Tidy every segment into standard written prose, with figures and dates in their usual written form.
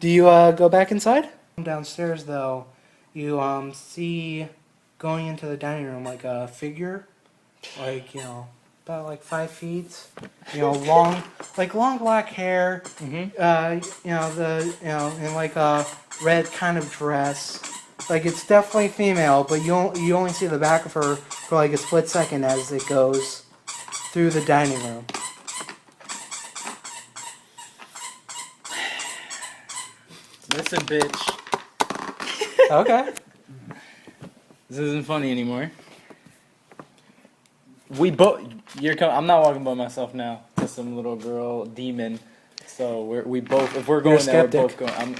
Do you go back inside? Downstairs, though, you see going into the dining room like a figure, like about like 5 feet, long, like long black hair, in like a red kind of dress. Like it's definitely female, but you only see the back of her for like a split second as it goes through the dining room. Listen, bitch. Okay. This isn't funny anymore. I'm not walking by myself now. Just some little girl demon. So we both. If we're going there, we're both going.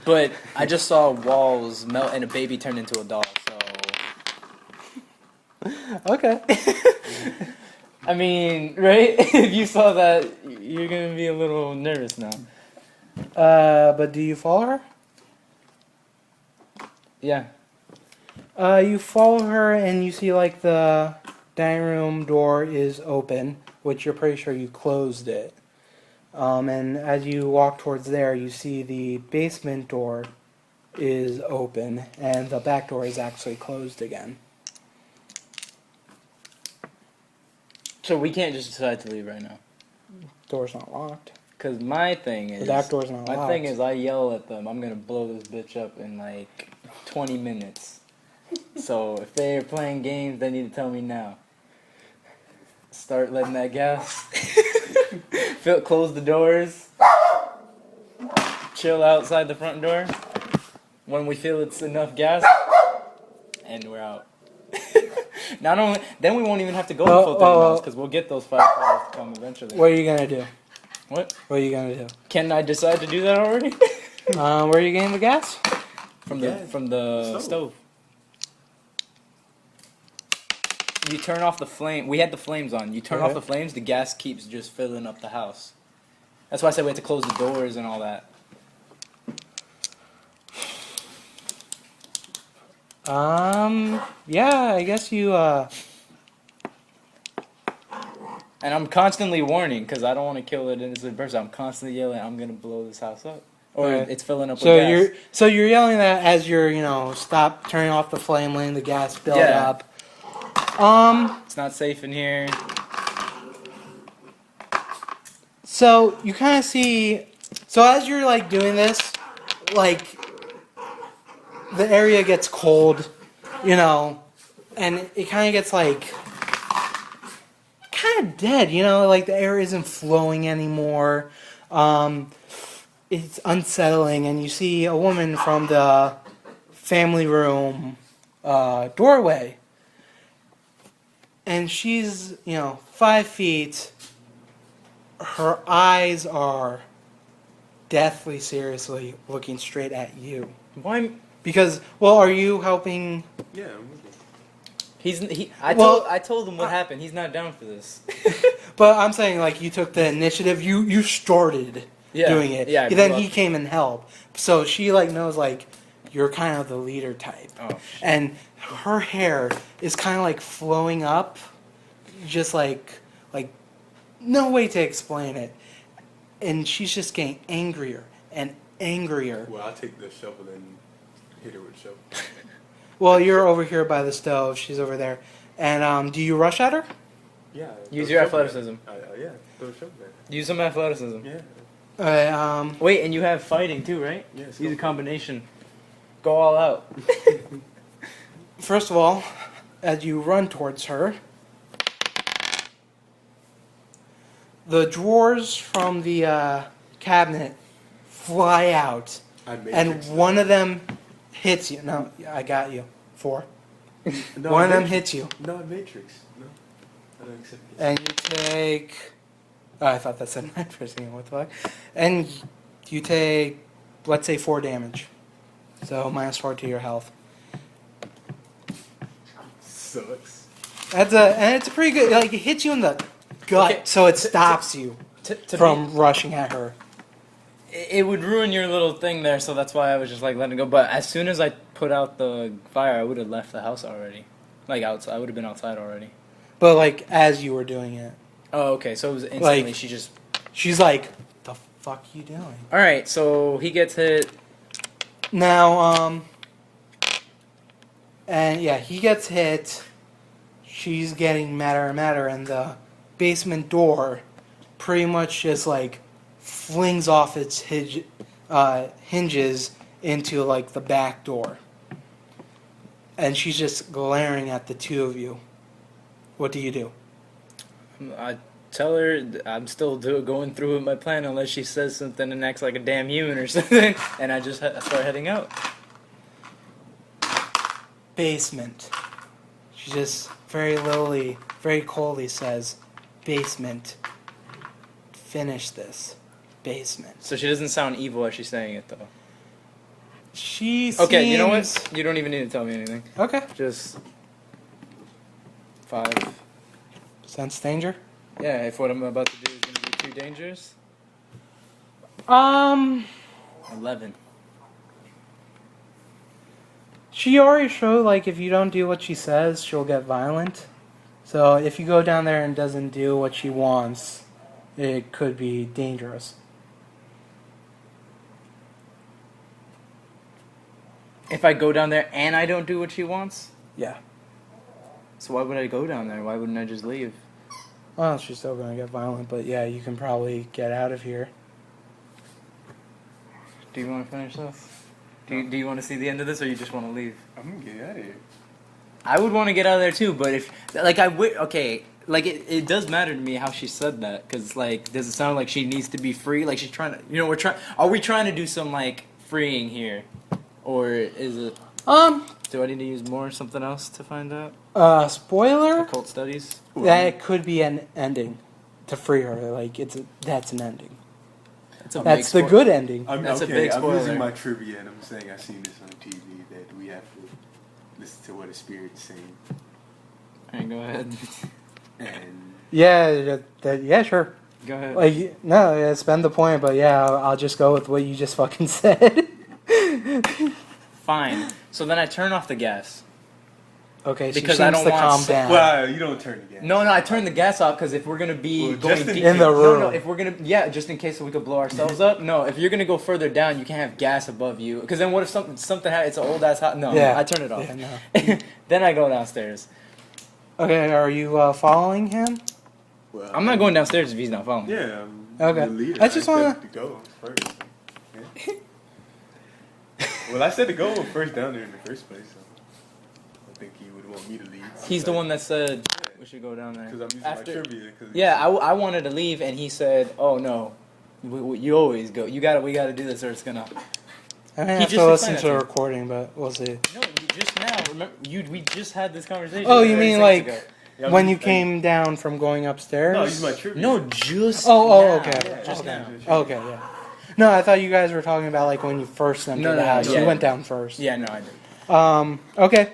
But I just saw walls melt and a baby turned into a doll. So. Okay. I mean, right? If you saw that, you're gonna be a little nervous now. But do you follow her? Yeah. You follow her and you see like the dining room door is open, which you're pretty sure you closed it. And as you walk towards there, you see the basement door is open and the back door is actually closed again. So we can't just decide to leave right now. Door's not locked. Cause my thing is The back door's not locked. My thing is I yell at them. I'm gonna blow this bitch up in like 20 minutes. So if they are playing games, they need to tell me now. Start letting that gas. Close the doors. Chill outside the front door. When we feel it's enough gas, and we're out. Not only then we won't even have to go to full 30 miles because we'll get those firefighters to come eventually. What are you gonna do? What? What are you gonna do? Can I decide to do that already? Where are you getting the gas? From the stove. You turn off the flame. We had the flames on. You turn off the flames, the gas keeps just filling up the house. That's why I said we had to close the doors and all that. Yeah, I guess you, And I'm constantly warning, because I don't want to kill an innocent person. I'm constantly yelling, I'm going to blow this house up. Or it's filling up with gas. So you're yelling that as you're, stop turning off the flame, letting the gas build up. It's not safe in here. So you kind of see, so as you're like doing this, like the area gets cold, and it kind of gets like kind of dead, like the air isn't flowing anymore. It's unsettling, and you see a woman from the family room doorway. And she's, 5 feet. Her eyes are deathly seriously looking straight at you. Why? Because, are you helping? Yeah, I'm with you. I told him what happened. He's not down for this. But I'm saying, like, you took the initiative. You started doing it. Yeah. Then he came and helped. So she, knows, you're kind of the leader type. Oh, shit. And her hair is kind of, flowing up. Just, no way to explain it. And she's just getting angrier and angrier. Well, I'll take the shovel and hit her with the shovel. Well, you're over here by the stove. She's over there. And do you rush at her? Yeah. Use your athleticism. Yeah, throw a shovel at her. Use some athleticism. Yeah. Alright, Wait, and you have fighting too, right? Yes. Use a combination. Go all out. First of all, as you run towards her, the drawers from the cabinet fly out, and one of them hits you. No, I got you. 4. No, one of them hits you. No, Matrix. No, I don't accept it. And you take... Oh, I thought that said 9 for a second. What the fuck? And you take, let's say, 4 damage. So -4 to your health. Sucks. And it's a pretty good... it hits you in the gut, so it stops you from rushing at her. It would ruin your little thing there, so that's why I was just letting it go. But as soon as I put out the fire, I would have left the house already. Outside, I would have been outside already. But as you were doing it. Oh, okay. So it was instantly. She's like, the fuck you doing? All right, so he gets hit. Now, and yeah, he gets hit. She's getting madder and madder, and the basement door pretty much just like flings off its hinges into like the back door. And she's just glaring at the two of you. What do you do? I tell her I'm still going through with my plan unless she says something and acts like a damn human or something, and I just start heading out. Basement. She just very lowly, very coldly says, basement. Finish this. Basement. So she doesn't sound evil as she's saying it, though. She seems... Okay, you know what? You don't even need to tell me anything. Okay. Just 5. Sense danger? Yeah, if what I'm about to do is going to be too dangerous. 11. She already showed, like, if you don't do what she says, she'll get violent. So if you go down there and doesn't do what she wants, it could be dangerous. If I go down there and I don't do what she wants? Yeah. So why would I go down there? Why wouldn't I just leave? Well, she's still going to get violent, but yeah, you can probably get out of here. Do you want to finish this? Do you want to see the end of this, or you just want to leave? I'm gonna get out of here. I would want to get out of there too, but if like I would, okay, like it does matter to me how she said that, because like does it sound like she needs to be free? Like she's trying to, you know, are we trying to do some like freeing here, or is it? Do I need to use more something else to find out? Spoiler. Occult studies. That could be an ending to free her. Like that's an ending. That's a That's big the good ending. That's a okay, big I'm spoiler. using my trivia and I'm saying I've seen this on TV that we have to listen to what a spirit's saying. Alright, go ahead. And Yeah, sure. Go ahead. Like, no, it's been the point, but yeah, I'll just go with what you just fucking said. Fine. So then I turn off the gas. Okay, she Because seems I don't to want calm s- down. well, you don't turn again. No, I turn the gas off because if we're gonna be Well, going just in deep, In the room. No, if we're gonna, just in case so we could blow ourselves up. No, if you're gonna go further down, you can't have gas above you. Because then what if something it's an old ass house? No, Yeah. I turn it off. Yeah, no. Then I go downstairs. Okay, are you following him? Well, I'm not going downstairs if he's not following. Yeah, I'm Okay. the leader. I just said to go first. Yeah. Well, I said to go first down there in the first place. So I think he would want me to lead. He's the one that said we should go down there. Because I'm using my trivia. Yeah, I wanted to leave, and he said, "Oh no, you always go. We got to do this, or it's gonna." I may He have just to listen explained to that the to me. recording, but we'll see. No, you just now. Remember, we just had this conversation. Oh, you 30 mean seconds like ago. when you came down from going upstairs? No, use my trivia. No, just Oh, now. okay. Just Okay. now. Okay, yeah. No, I thought you guys were talking about like when you first entered No, the no, house. yeah. You went down first. Yeah, no, I did. Okay.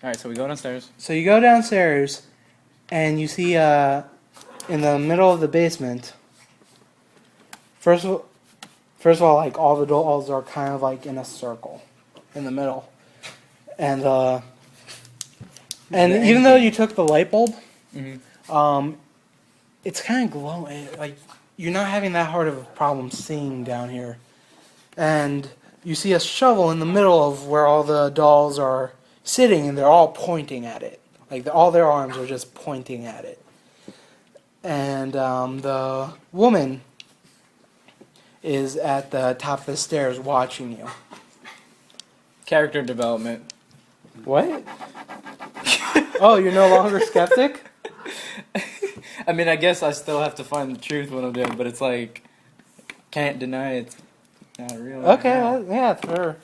All right, so we go downstairs. So you go downstairs, and you see in the middle of the basement. First of all, like all the dolls are kind of like in a circle, in the middle, and even though you took the light bulb, it's kind of glowing. Like you're not having that hard of a problem seeing down here, and you see a shovel in the middle of where all the dolls are sitting, and they're all pointing at it. Like all their arms are just pointing at it. And the woman is at the top of the stairs watching you. Character development. What? Oh, you're no longer skeptic? I mean, I guess I still have to find the truth when I'm doing, but it's like can't deny it's not real. Okay, yeah, sure.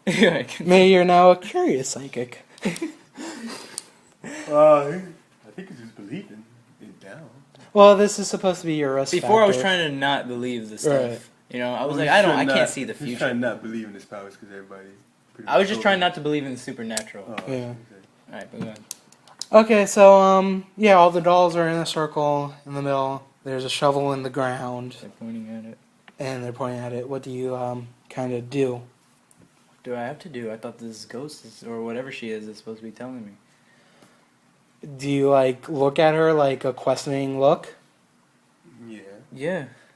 Maybe you're now a curious psychic. I think it's just believing it down. Well, this is supposed to be your risk Before I was factor. trying to not believe the stuff. Right. You know, I was Well, like, I can't see the He's future. trying not to believe in his powers because everybody. I was just trying not to believe in the supernatural. Oh, Yeah. okay. All right, but go ahead. Okay, so yeah, all the dolls are in a circle in the middle. There's a shovel in the ground, They're pointing at it. and they're pointing at it. What do you kind of do? What do I have to do? I thought this ghost or whatever she is supposed to be telling me. Do you like look at her like a questioning look? Yeah.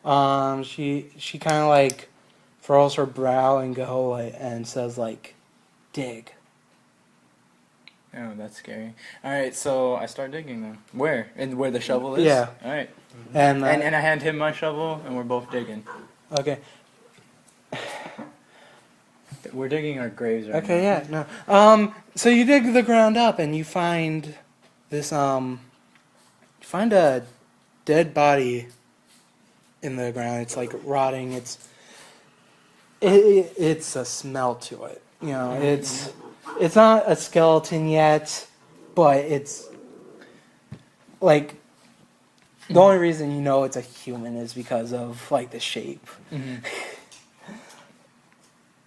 Yeah. She kind of like furrows her brow and go like, and says like, dig. Oh, that's scary. All right, so I start digging then. Where? And where the shovel is? Yeah. All right. And And I hand him my shovel, and we're both digging. okay. We're digging our graves right Okay, now. yeah, no. So you dig the ground up and you find this you find a dead body in the ground. It's like rotting. It's a smell to it. You know, it's not a skeleton yet, but it's like the only reason you know it's a human is because of like the shape. Mm-hmm.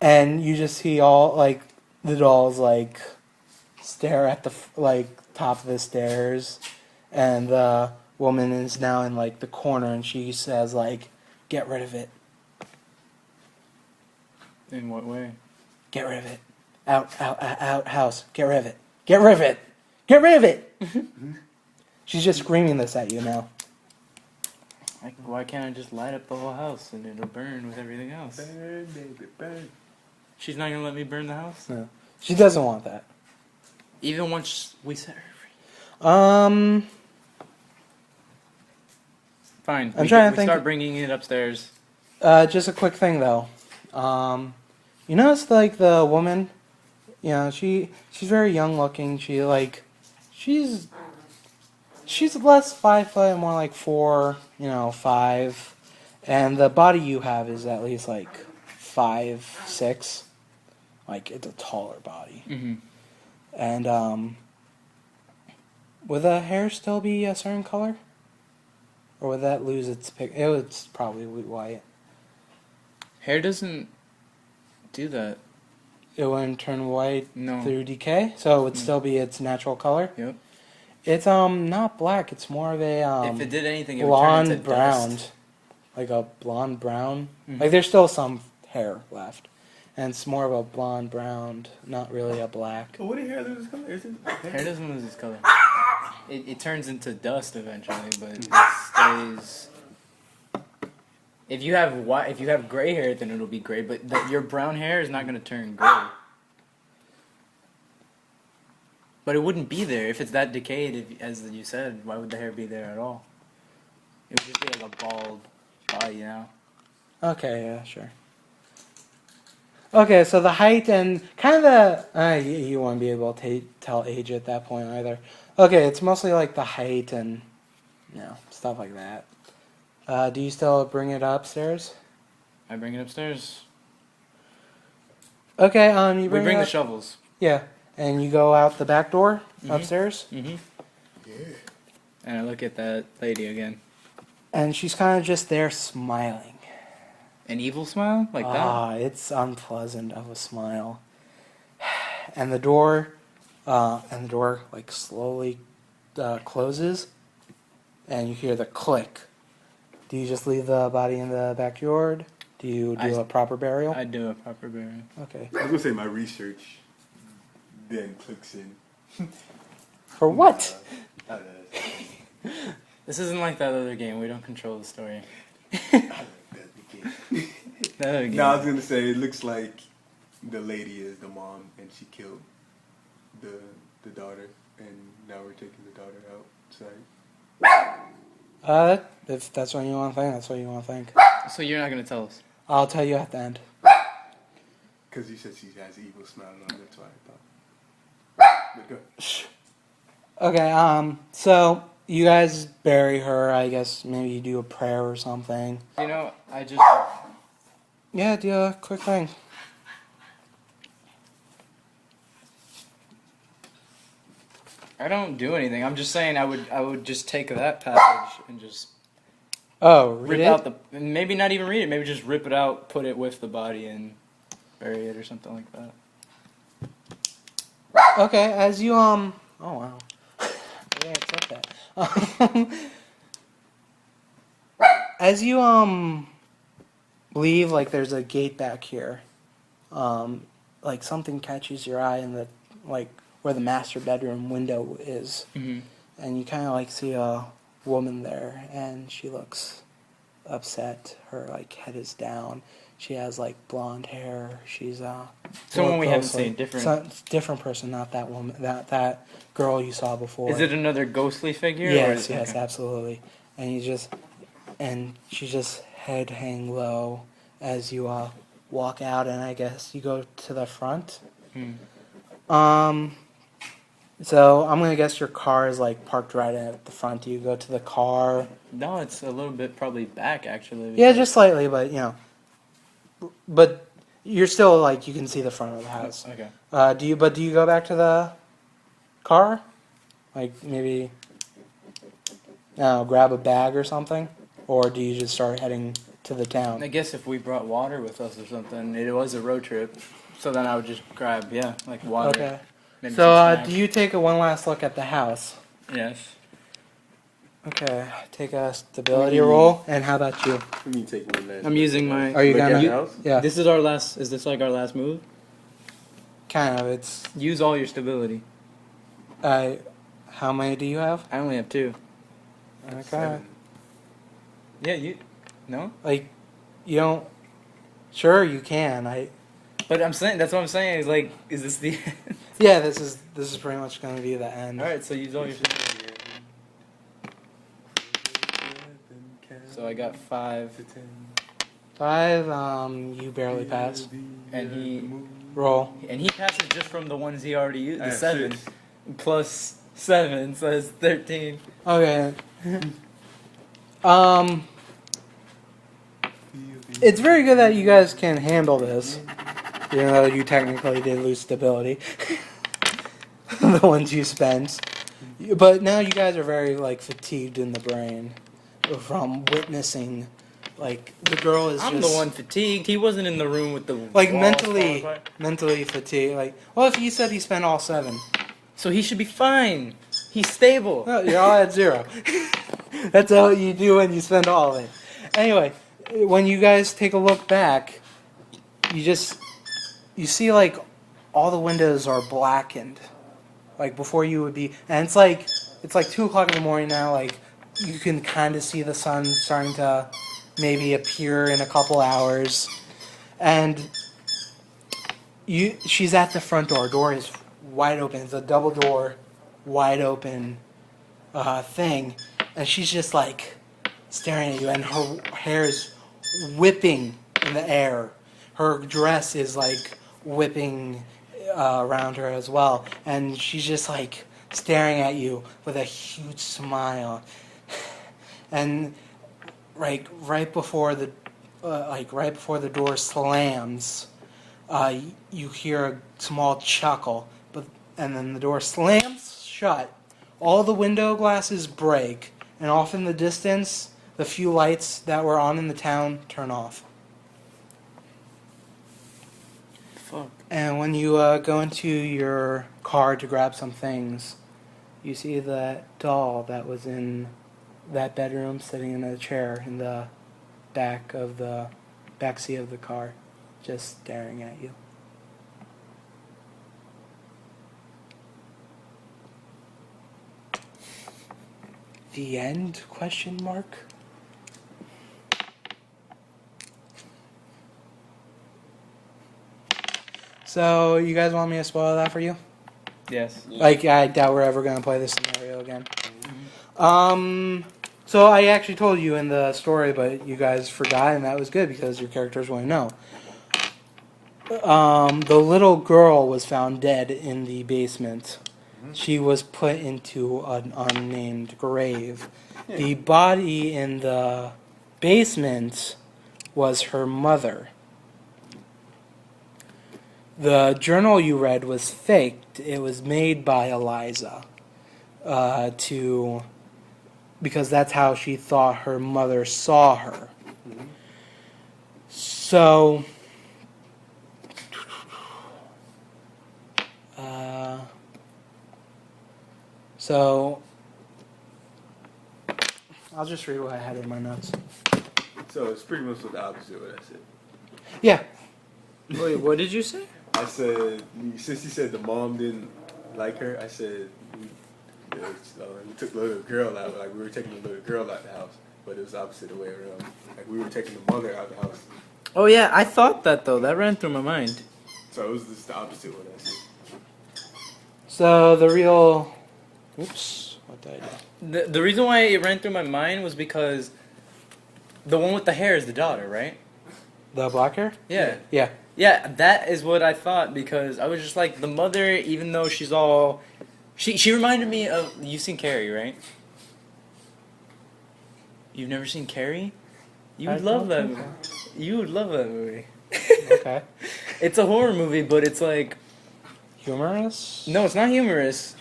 And you just see all like the dolls like stare at the like top of the stairs, and the woman is now in like the corner, and she says like, "Get rid of it. In what way? Get rid of it. Out, house. Get rid of it. Get rid of it. Get rid of it." She's just screaming this at you now. Like, why can't I just light up the whole house and it'll burn with everything else? Burn, baby, burn. She's not gonna let me burn the house? No, she doesn't want that. Even once we set her free. Fine. I'm trying to think. Start bringing it upstairs. Just a quick thing though. You notice like the woman, you know, she's very young looking. She's less 5 foot and more like 4, 5, and the body you have is at least like 5, 6. Like it's a taller body. Mm-hmm. And would the hair still be a certain color, or would that lose its pick? It would probably be white. Hair doesn't do that. It wouldn't turn white No. through decay, so it would still be its natural color. Yep. It's not black. It's more of a if it did anything, it would turn into blonde brown, dust. like a blonde brown. Mhm. Like there's still some hair left, and it's more of a blonde brown, not really a black. Oh, what did hair lose its color? Is it Hair doesn't lose its color. It turns into dust eventually, but it stays. If you have gray hair, then it'll be gray. But your brown hair is not going to turn gray. But it wouldn't be there if it's that decayed. As you said, why would the hair be there at all? It would just be like a bald body, Okay, yeah, sure. Okay, so the height and kind of you won't be able to tell age at that point either. Okay, it's mostly like the height and stuff like that. Do you still bring it upstairs? I bring it upstairs. Okay, you We bring bring it the up- shovels. Yeah, and you go out the back door Mhm. upstairs, Mm-hmm. Yeah. And I look at that lady again. and she's kind of just there smiling. An evil smile like that. It's unpleasant of a smile. And the door like slowly closes, and you hear the click. Do you just leave the body in the backyard? Do you do a proper burial? I do a proper burial. Okay. I was gonna say my research then clicks in. For what? I don't know. This isn't like that other game. We don't control the story. That That other game. No, I was gonna say it looks like the lady is the mom and she killed the daughter, and now we're taking the daughter outside. If that's what you want to think, that's what you want to think. So you're not gonna tell us? I'll tell you at the end. Because you said she has evil smile on, that's why I thought. But go. Okay, so you guys bury her. I guess maybe you do a prayer or something. You know, I just. Yeah, do a quick thing. I don't do anything. I'm just saying I would just take that passage and just Oh, read rip it? out the. Maybe not even read it. Maybe just rip it out, put it with the body, and bury it or something like that. Okay, as you oh wow. Yeah, it's like that. As you leave, like there's a gate back here. Like something catches your eye in the like where the master bedroom window is, Mm-hmm. and you kind of like see a woman there, and she looks upset. Her like head is down. She has like blonde hair. She's Someone we haven't closely. seen, different. Different person, not that woman. That girl you saw before. Is it another ghostly figure? Yes, or, yes, okay. absolutely. And she just head hang low as you walk out, and I guess you go to the front. Hmm. So I'm gonna guess your car is like parked right at the front. You go to the car. No, it's a little bit probably back actually. Yeah, because- just slightly, but you know. But you're still like you can see the front of the house. Okay. Do you go back to the car? Like maybe grab a bag or something, or do you just start heading to the town? I guess if we brought water with us or something, it was a road trip. So then I would just grab, like water. Okay. maybe So some snacks. do you take a one last look at the house? Yes. Okay. Take a stability roll, and how about you? I mean, take one last. I'm using my. Are you Look at gonna? the house? Yeah. This is our last. Is this like our last move? Kind of. It's. Use all your stability. How many do you have? I only have 2. Okay. 7. Yeah, you. No. Like, you don't. Sure, you can. But I'm saying that's what I'm saying. Is like, is this the? Yeah, this is pretty much going to be the end. All right, so use all your. So I got 5, 5. You barely pass. and he Roll. passes just from the ones he already used. I The have 7 6. plus 7, so it's 13. Okay. It's very good that you guys can handle this, even though you technically did lose stability. The ones you spent. But now you guys are very, like, fatigued in the brain from witnessing, like, the girl is I'm just... the one fatigued. He wasn't in the room with the Like, walls falling apart. mentally fatigued. Like, well, if he said he spent all 7. So he should be fine. He's stable. No, you're all at 0. That's what you do when you spend all of it. Anyway, when you guys take a look back, you see like all the windows are blackened. Like before you would be, and it's like 2 o'clock in the morning now. Like you can kind of see the sun starting to maybe appear in a couple hours, and she's at the front door. Door is wide open. It's a double door, wide open thing, and she's just like staring at you, and her hair is whipping in the air. Her dress is like whipping around her as well, and she's just like staring at you with a huge smile. And right before the door slams, you hear a small chuckle, and then the door slams shut. All the window glasses break, and off in the distance, the few lights that were on in the town turn off. Fuck. And when you go into your car to grab some things, you see that doll that was in that bedroom sitting in a chair in the back seat of the car, just staring at you. The end? Question mark. So, you guys want me to spoil that for you? Yes. Like, I doubt we're ever going to play this scenario again. So I actually told you in the story, but you guys forgot, and that was good because your characters won't know. The little girl was found dead in the basement. She was put into an unnamed grave. The body in the basement was her mother. The journal you read was faked. It was made by Eliza because that's how she thought her mother saw her. So, I'll just read what I had in my notes. So it's pretty much the opposite of what I said. Yeah. Wait, what did you say? I said, since you said the mom didn't like her, I said we took the little girl out. Like we were taking the little girl out the house, but it was the opposite way around. Like we were taking the mother out the house. Oh yeah, I thought that though. That ran through my mind. So it was just the opposite one I said. So the real. Oops. What did I do? The reason why it ran through my mind was because the one with the hair is the daughter, right? The black hair? Yeah. Yeah. Yeah, that is what I thought because I was just like the mother, even though she's all, she reminded me of, you've seen Carrie, right? You've never seen Carrie? You would love that movie. You would love that movie. Okay. It's a horror movie, but it's like Humorous? no, it's not humorous.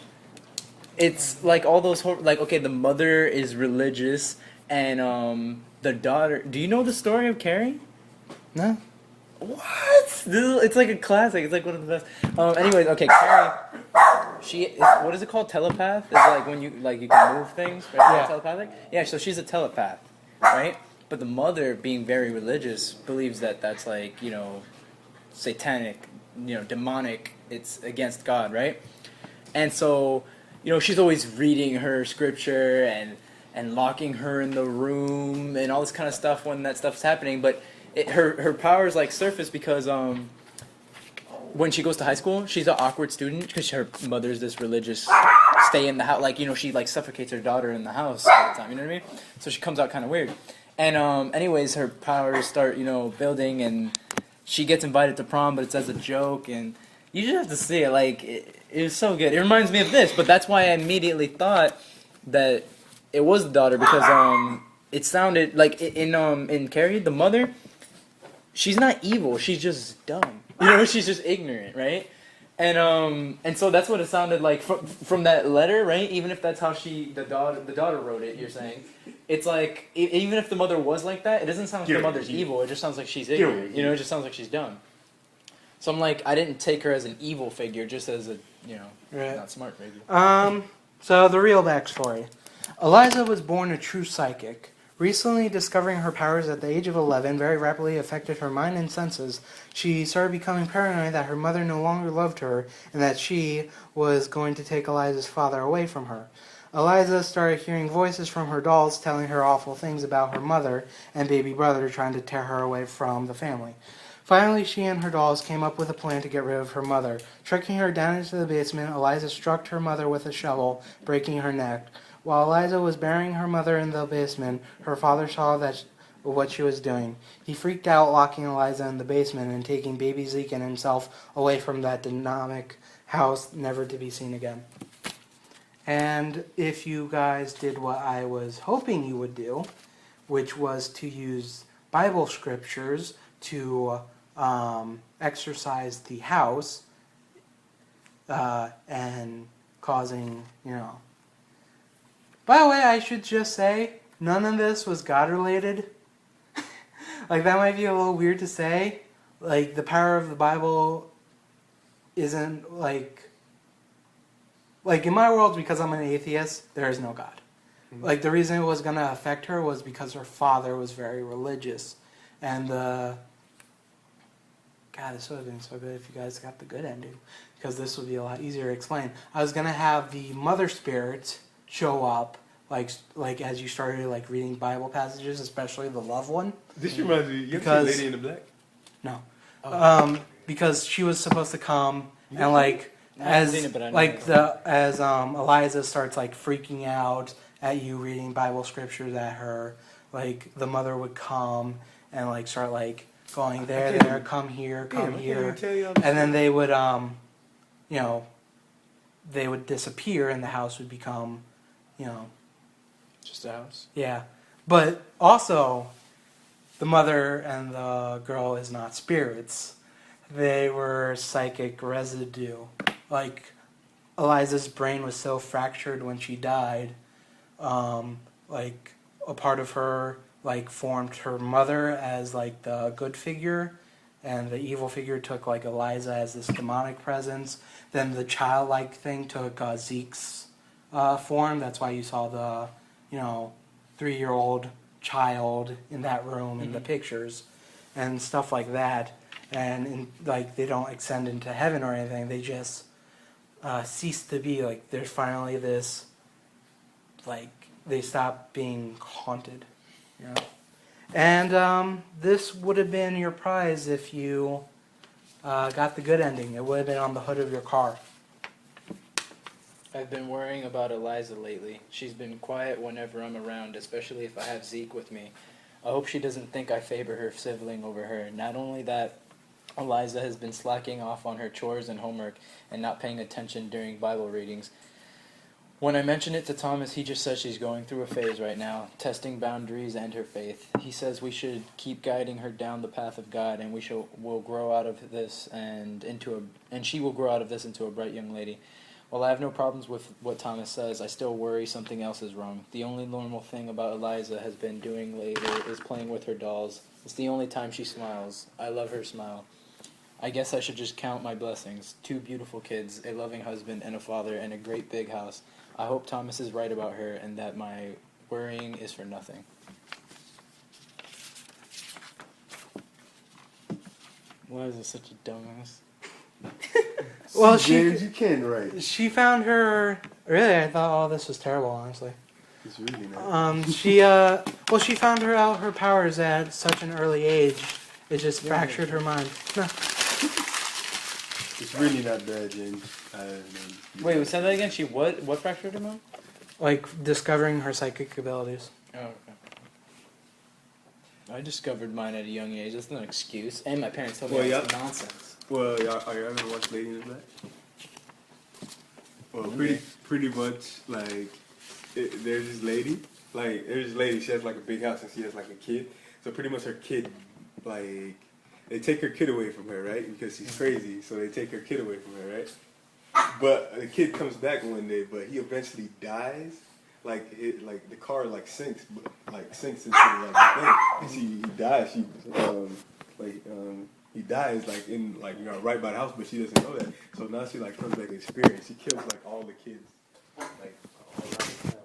It's like all those like okay, the mother is religious and the daughter. Do you know the story of Carrie? No. What? It's like a classic. It's like one of the best. Anyways, okay, Carrie. What is it called? Telepath? It's like when you can move things, right? Yeah. Telepathic. Yeah. So she's a telepath, right? But the mother, being very religious, believes that that's like satanic, demonic. It's against God, right? And so, she's always reading her scripture and locking her in the room and all this kind of stuff when that stuff's happening. But her powers like surface because when she goes to high school, she's an awkward student because her mother's this religious, stay in the house, she like suffocates her daughter in the house all the time. You know what I mean? So she comes out kind of weird. And anyways, her powers start building, and she gets invited to prom, but it's as a joke, and you just have to see it. Like it was so good. It reminds me of this, but that's why I immediately thought that it was the daughter because it sounded like in Carrie, the mother. She's not evil. She's just dumb. She's just ignorant, right? And so that's what it sounded like from that letter, right? Even if that's how the daughter wrote it, you're saying it's like even if the mother was like that, it doesn't sound like the mother's evil. It just sounds like she's ignorant. It just sounds like she's dumb. So I'm like, I didn't take her as an evil figure, just as a Right. not smart figure. So the real backstory. Eliza was born a true psychic. Recently discovering her powers at the age of 11 very rapidly affected her mind and senses. She started becoming paranoid that her mother no longer loved her and that she was going to take Eliza's father away from her. Eliza started hearing voices from her dolls telling her awful things about her mother and baby brother trying to tear her away from the family. Finally, she and her dolls came up with a plan to get rid of her mother. Tricking her down into the basement, Eliza struck her mother with a shovel, breaking her neck. While Eliza was burying her mother in the basement, her father saw what she was doing. He freaked out, locking Eliza in the basement and taking baby Zeke and himself away from that demonic house, never to be seen again. And if you guys did what I was hoping you would do, which was to use Bible scriptures to exorcise the house and causing, By the way, I should just say, none of this was God-related. Like, that might be a little weird to say. Like, the power of the Bible isn't, like, in my world, because I'm an atheist, there is no God. Mm-hmm. Like, the reason it was going to affect her was because her father was very religious. And God, this would have been so good if you guys got the good ending, because this would be a lot easier to explain. I was going to have the mother spirit show up, like as you started reading Bible passages, especially the love one. This reminds me, you ever seen Lady in the Black? No. Because she was supposed to come and as Eliza starts freaking out at you reading Bible scriptures at her, the mother would come and start going there, come here, and then they would they would disappear and the house would become Just a house. Yeah. But also, the mother and the girl is not spirits. They were psychic residue. Eliza's brain was so fractured when she died, a part of her, formed her mother as, the good figure, and the evil figure took, Eliza as this demonic presence. Then the childlike thing took Zeke's form. That's why you saw the 3-year-old child in that room in the pictures and stuff like that. And they don't ascend into heaven or anything. They just cease to be. Like there's finally this, like they stop being haunted. You know? And this would have been your prize if you got the good ending. It would have been on the hood of your car. I've been worrying about Eliza lately. She's been quiet whenever I'm around, especially if I have Zeke with me. I hope she doesn't think I favor her sibling over her. Not only that, Eliza has been slacking off on her chores and homework and not paying attention during Bible readings. When I mention it to Thomas, he just says she's going through a phase right now, testing boundaries and her faith. He says we should keep guiding her down the path of God, and will grow out of this and she will grow out of this into a bright young lady. While I have no problems with what Thomas says, I still worry something else is wrong. The only normal thing about Eliza has been doing lately is playing with her dolls. It's the only time she smiles. I love her smile. I guess I should just count my blessings. 2 beautiful kids, a loving husband and a father, and a great big house. I hope Thomas is right about her and that my worrying is for nothing. Why is it such a dumbass? Well, James, you can write. she found her. Really, I thought all this was terrible. Honestly, It's really not. she found her powers at such an early age. It just fractured her mind. It's really not bad, James. Wait, say that again? She what? What fractured her mom? Like discovering her psychic abilities. Oh, okay. I discovered mine at a young age. That's not an excuse. And my parents told me Well, it's nonsense. Well, y'all ever watched Lady in the Black? Well, pretty much like there's this lady. She has like a big house and she has like a kid. So pretty much her kid, like they take her kid away from her, right? Because she's crazy. So they take her kid away from her, right? But the kid comes back one day, but he eventually dies. Like the car sinks into like the thing, and he dies. He dies in right by the house, but she doesn't know that. So now she comes back and experience. She kills all the kids all around the time.